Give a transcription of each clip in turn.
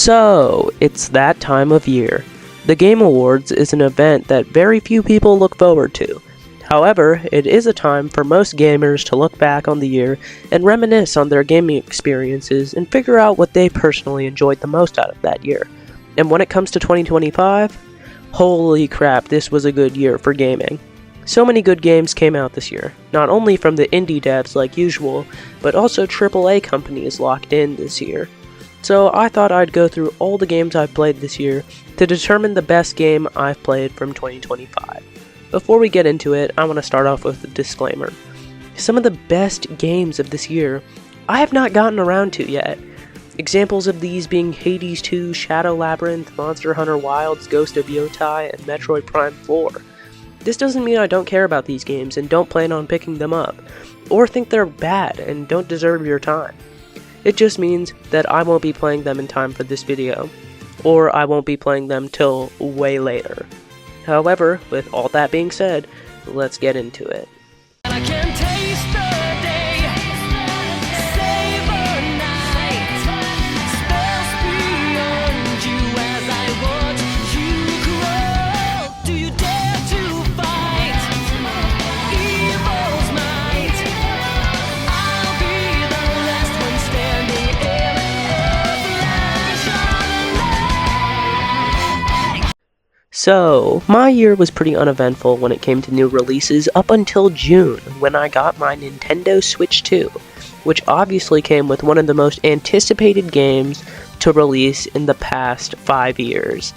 So, it's that time of year. The Game Awards is an event that very few people look forward to. However, it is a time for most gamers to look back on the year and reminisce on their gaming experiences and figure out what they personally enjoyed the most out of that year. And when it comes to 2025, holy crap, this was a good year for gaming. So many good games came out this year, not only from the indie devs like usual, but also AAA companies locked in this year. So I thought I'd go through all the games I've played this year to determine the best game I've played from 2025. Before we get into it, I want to start off with a disclaimer. Some of the best games of this year I have not gotten around to yet. Examples of these being Hades 2, Shadow Labyrinth, Monster Hunter Wilds, Ghost of Yotai, and Metroid Prime 4. This doesn't mean I don't care about these games and don't plan on picking them up, or think they're bad and don't deserve your time. It just means that I won't be playing them in time for this video, or I won't be playing them till way later. However, with all that being said, let's get into it. I can taste the day, savor night, spells beyond you as I watch you grow. Do you dare to fight evil's might? I'll be the last one standing in a flash of light. So, my year was pretty uneventful when it came to new releases up until June, when I got my Nintendo Switch 2, which obviously came with one of the most anticipated games to release in the past 5 years.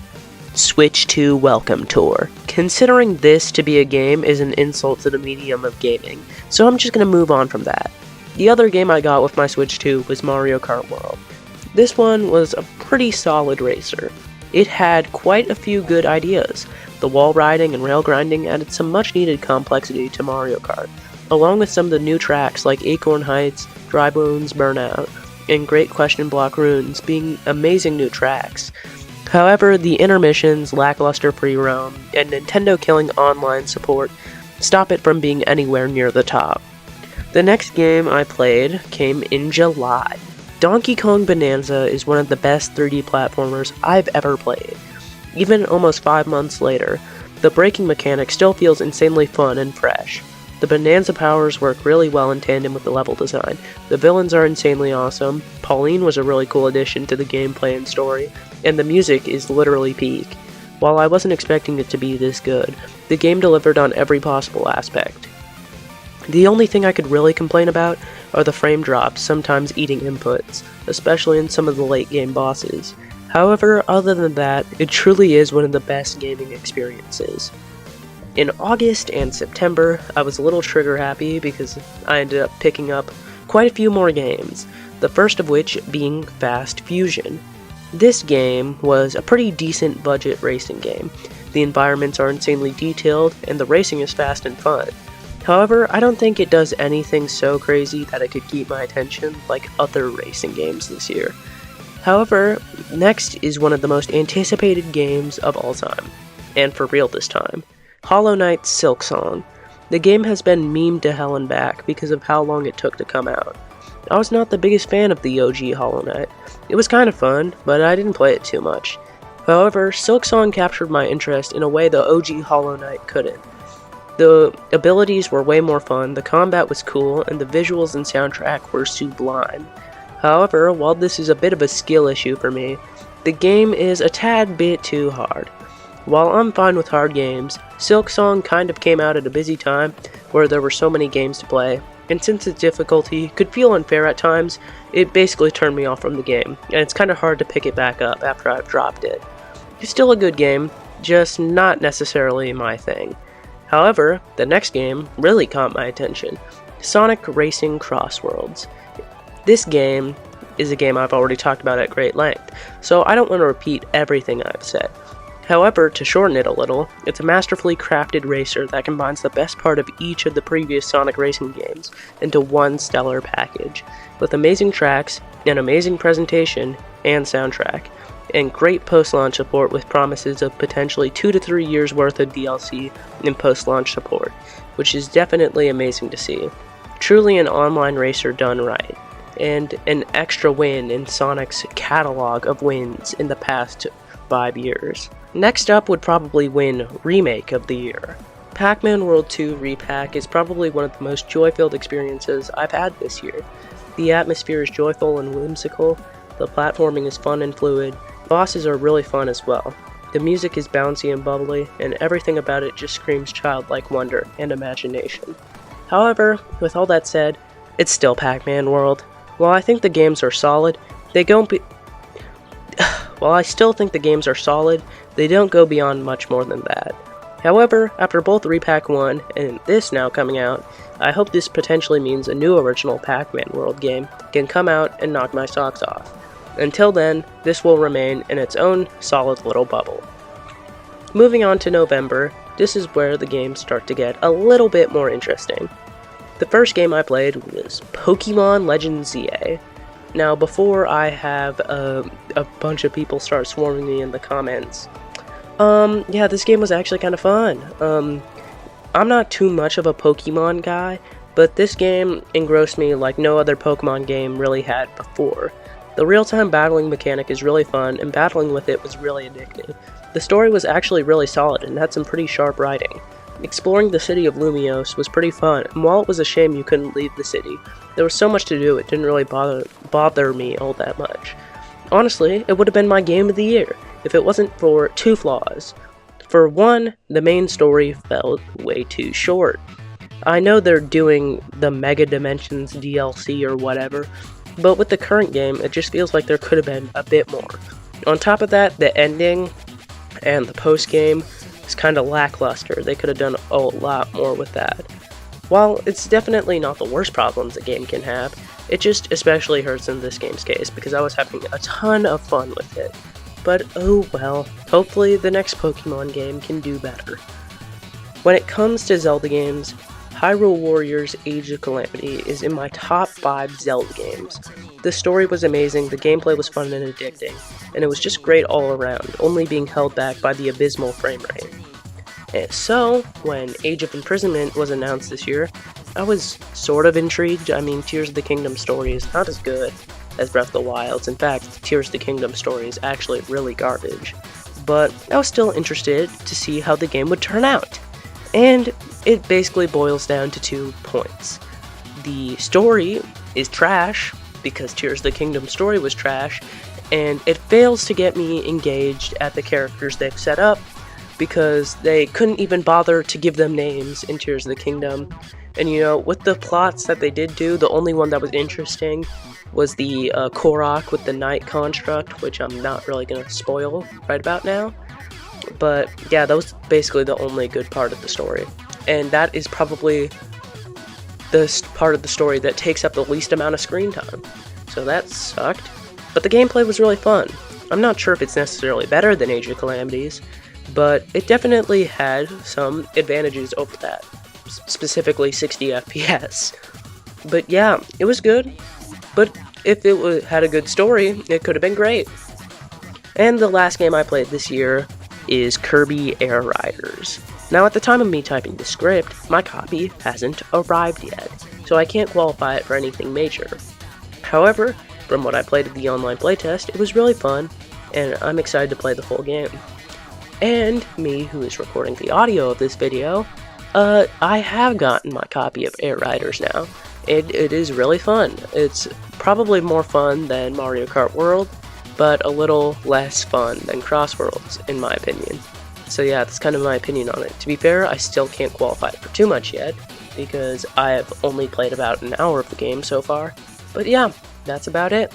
Switch 2 Welcome Tour. Considering this to be a game is an insult to the medium of gaming, so I'm just going to move on from that. The other game I got with my Switch 2 was Mario Kart World. This one was a pretty solid racer. It had quite a few good ideas. The wall riding and rail grinding added some much needed complexity to Mario Kart, along with some of the new tracks like Acorn Heights, Dry Bones Burnout, and Great Question Block Runes being amazing new tracks. However, the intermissions, lackluster free roam, and Nintendo killing online support stop it from being anywhere near the top. The next game I played came in July. Donkey Kong Bonanza is one of the best 3D platformers I've ever played. Even almost 5 months later, the braking mechanic still feels insanely fun and fresh. The Bonanza powers work really well in tandem with the level design. The villains are insanely awesome, Pauline was a really cool addition to the gameplay and story, and the music is literally peak. While I wasn't expecting it to be this good, the game delivered on every possible aspect. The only thing I could really complain about are the frame drops sometimes eating inputs, especially in some of the late game bosses. However, other than that, it truly is one of the best gaming experiences. In August and September, I was a little trigger happy because I ended up picking up quite a few more games, the first of which being Fast Fusion. This game was a pretty decent budget racing game. The environments are insanely detailed, and the racing is fast and fun. However, I don't think it does anything so crazy that it could keep my attention like other racing games this year. However, next is one of the most anticipated games of all time, and for real this time, Hollow Knight's Silksong. The game has been memed to hell and back because of how long it took to come out. I was not the biggest fan of the OG Hollow Knight. It was kind of fun, but I didn't play it too much. However, Silksong captured my interest in a way the OG Hollow Knight couldn't. The abilities were way more fun, the combat was cool, and the visuals and soundtrack were sublime. However, while this is a bit of a skill issue for me, the game is a tad bit too hard. While I'm fine with hard games, Silksong kind of came out at a busy time where there were so many games to play, and since its difficulty could feel unfair at times, it basically turned me off from the game, and it's kind of hard to pick it back up after I've dropped it. It's still a good game, just not necessarily my thing. However, the next game really caught my attention, Sonic Racing Cross Worlds. This game is a game I've already talked about at great length, so I don't want to repeat everything I've said. However, to shorten it a little, it's a masterfully crafted racer that combines the best part of each of the previous Sonic racing games into one stellar package, with amazing tracks, an amazing presentation and soundtrack, and great post-launch support with promises of potentially 2 to 3 years worth of DLC and post-launch support, which is definitely amazing to see. Truly an online racer done right. and an extra win in Sonic's catalog of wins in the past 5 years. Next up would probably win Remake of the Year. Pac-Man World 2 Repack is probably one of the most joy-filled experiences I've had this year. The atmosphere is joyful and whimsical, the platforming is fun and fluid, bosses are really fun as well. The music is bouncy and bubbly, and everything about it just screams childlike wonder and imagination. However, with all that said, it's still Pac-Man World. While I think the games are solid, they don't be... While I still think the games are solid, they don't go beyond much more than that. However, after both Repack 1 and this now coming out, I hope this potentially means a new original Pac-Man World game can come out and knock my socks off. Until then, this will remain in its own solid little bubble. Moving on to November, this is where the games start to get a little bit more interesting. The first game I played was Pokemon Legends ZA. Now, before I have a bunch of people start swarming me in the comments, yeah, this game was actually kind of fun. I'm not too much of a Pokemon guy, but this game engrossed me like no other Pokemon game really had before. The real-time battling mechanic is really fun, and battling with it was really addictive. The story was actually really solid and had some pretty sharp writing. Exploring the city of Lumiose was pretty fun, and while it was a shame you couldn't leave the city, there was so much to do it didn't really bother me all that much. Honestly, it would have been my game of the year if it wasn't for two flaws. For one, the main story felt way too short. I know they're doing the Mega Dimensions DLC or whatever, but with the current game, it just feels like there could have been a bit more. On top of that, the ending and the post-game is kind of lackluster. They could have done a lot more with that. While it's definitely not the worst problems a game can have, it just especially hurts in this game's case because I was having a ton of fun with it. But oh well, hopefully the next Pokemon game can do better. When it comes to Zelda games, Hyrule Warriors Age of Calamity is in my top 5 Zelda games. The story was amazing, the gameplay was fun and addicting, and it was just great all around, only being held back by the abysmal frame rate. And so, when Age of Imprisonment was announced this year, I was sort of intrigued. I mean, Tears of the Kingdom story is not as good as Breath of the Wild's. In fact, Tears of the Kingdom story is actually really garbage. But I was still interested to see how the game would turn out. And it basically boils down to 2 points. The story is trash, because Tears of the Kingdom story was trash, and it fails to get me engaged at the characters they've set up, because they couldn't even bother to give them names in Tears of the Kingdom. And you know, with the plots that they did do, the only one that was interesting was the Korok with the Knight construct, which I'm not really going to spoil right about now. But yeah, that was basically the only good part of the story. And that is probably the part of the story that takes up the least amount of screen time. So that sucked. But the gameplay was really fun. I'm not sure if it's necessarily better than Age of Calamities, but it definitely had some advantages over that. Specifically 60 FPS. But yeah, it was good. But if it had a good story, it could have been great. And the last game I played this year is Kirby Air Riders. Now at the time of me typing the script, my copy hasn't arrived yet, so I can't qualify it for anything major. However, from what I played at the online playtest, it was really fun, and I'm excited to play the full game. And me, who is recording the audio of this video, I have gotten my copy of Air Riders now. It is really fun. It's probably more fun than Mario Kart World, but a little less fun than Cross Worlds, in my opinion. So yeah, that's kind of my opinion on it. To be fair, I still can't qualify it for too much yet, because I have only played about an hour of the game so far. But yeah, that's about it.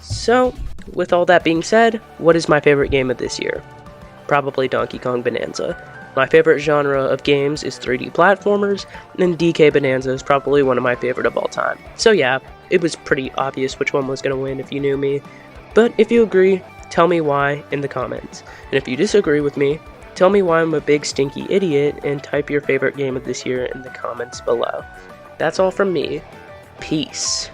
So, with all that being said, what is my favorite game of this year? Probably Donkey Kong Bonanza. My favorite genre of games is 3D platformers, and DK Bonanza is probably one of my favorite of all time. So yeah, it was pretty obvious which one was going to win if you knew me. But if you agree, tell me why in the comments. And if you disagree with me, tell me why I'm a big stinky idiot and type your favorite game of this year in the comments below. That's all from me. Peace.